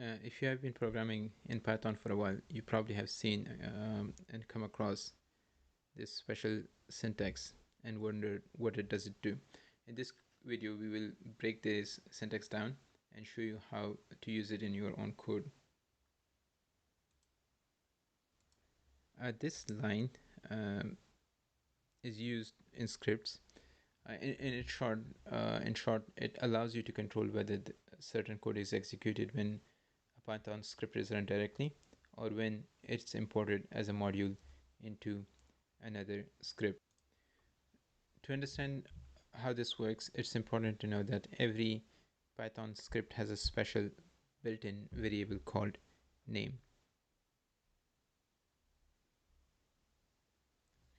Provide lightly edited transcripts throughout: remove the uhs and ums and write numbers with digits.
If you have been programming in Python for a while, you probably have seen and come across this special syntax and wondered what it does it do. In this video, we will break this syntax down and show you how to use it in your own code. This line is used in scripts. In short, it allows you to control whether certain code is executed when a Python script is run directly or when it's imported as a module into another script. To understand how this works, it's important to know that every Python script has a special built-in variable called name.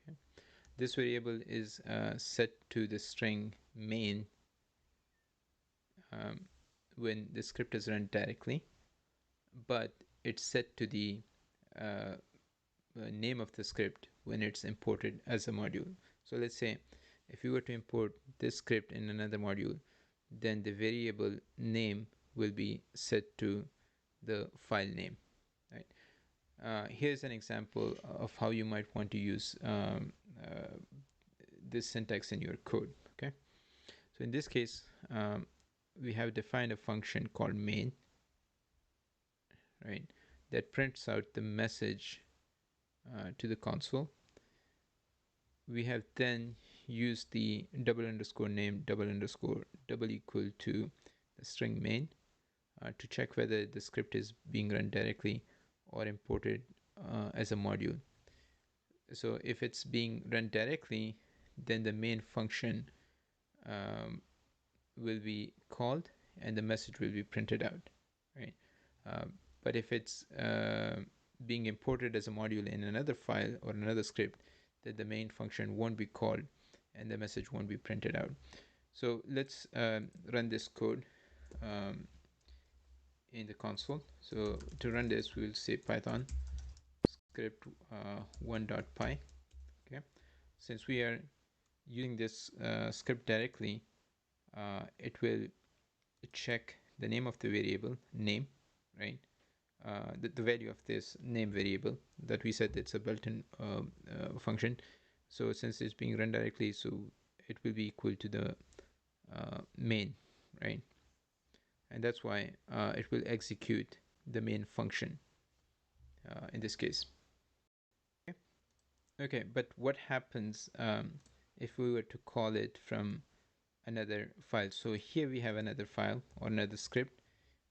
Okay. This variable is set to the string main when the script is run directly, but it's set to the uh, name of the script when it's imported as a module. So let's say if you were to import this script in another module, then the variable name will be set to the file name, right? Here's an example of how you might want to use this syntax in your code. Okay, so in this case, we have defined a function called main, right, that prints out the message to the console. We have then used the double underscore name double underscore double equal to the string main to check whether the script is being run directly or imported as a module. So if it's being run directly, then the main function will be called and the message will be printed out, right? But if it's being imported as a module in another file or another script, then the main function won't be called and the message won't be printed out. So let's run this code in the console. So to run this, we'll say Python script 1.py. Okay, since we are using this script directly, it will check the name of the variable name, right? The value of this name variable that we said it's a built-in function. So since it's being run directly, so it will be equal to the main, right? And that's why it will execute the main function in this case. Okay, okay, but what happens if we were to call it from another file? So here we have another file or another script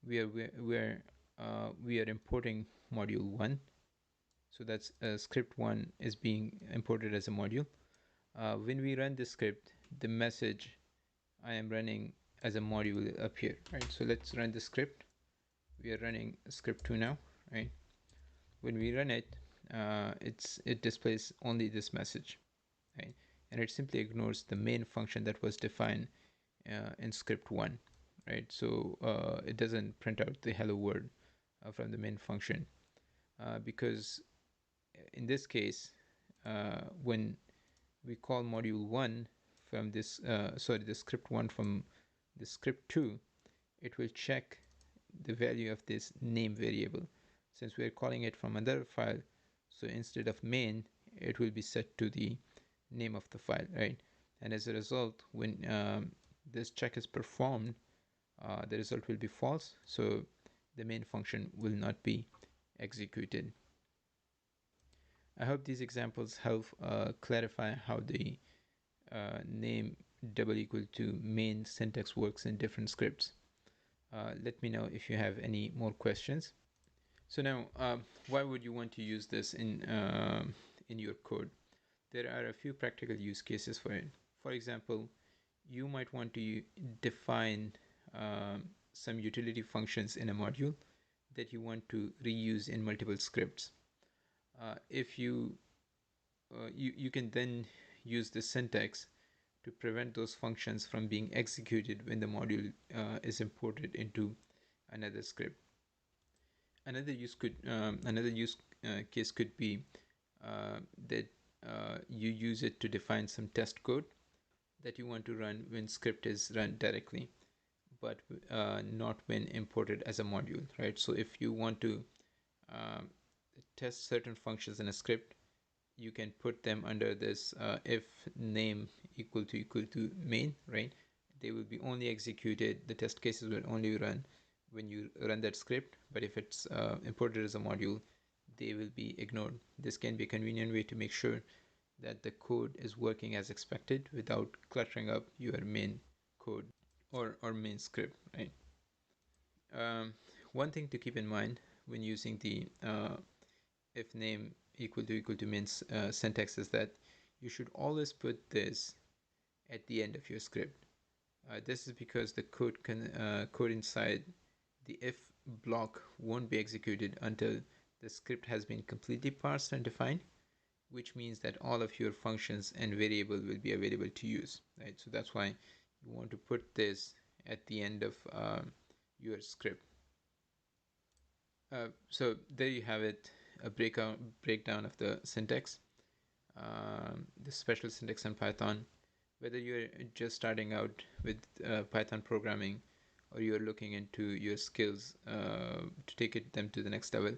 where we are importing module 1. So that's script 1 is being imported as a module. When we run this script, the message I am running as a module will appear, right? So let's run the script. We are running script 2 now, right? When we run it, it displays only this message, right? And it simply ignores the main function that was defined in script 1, right? So it doesn't print out the hello world from the main function because in this case, when we call module 1 from this, the script 1 from the script 2, it will check the value of this name variable. Since we are calling it from another file, so instead of main, it will be set to the name of the file, right? And as a result, when this check is performed, the result will be false, so the main function will not be executed. I hope these examples help clarify how the name double equal to main syntax works in different scripts. Let me know if you have any more questions. So now, why would you want to use this in your code? There are a few practical use cases for it. For example, you might want to define some utility functions in a module that you want to reuse in multiple scripts. If you can then use the syntax to prevent those functions from being executed when the module is imported into another script. Another use case could be that you use it to define some test code that you want to run when script is run directly. but not when imported as a module, right? So if you want to um, test certain functions in a script, you can put them under this if name equal to main, right? They will be only executed, the test cases will only run when you run that script, but if it's imported as a module, they will be ignored. This can be a convenient way to make sure that the code is working as expected without cluttering up your main code or main script, right? One thing to keep in mind when using the if name equal to main syntax is that you should always put this at the end of your script. This is because the code inside the if block won't be executed until the script has been completely parsed and defined, which means that all of your functions and variable will be available to use, right? So that's why you want to put this at the end of your script. So there you have it, a breakdown of the syntax, the special syntax in Python. Whether you're just starting out with Python programming or you're looking into your skills to take them to the next level,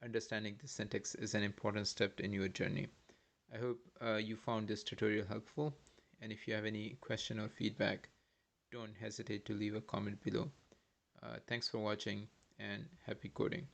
understanding the syntax is an important step in your journey. I hope you found this tutorial helpful, and if you have any question or feedback, don't hesitate to leave a comment below. Thanks for watching and happy coding.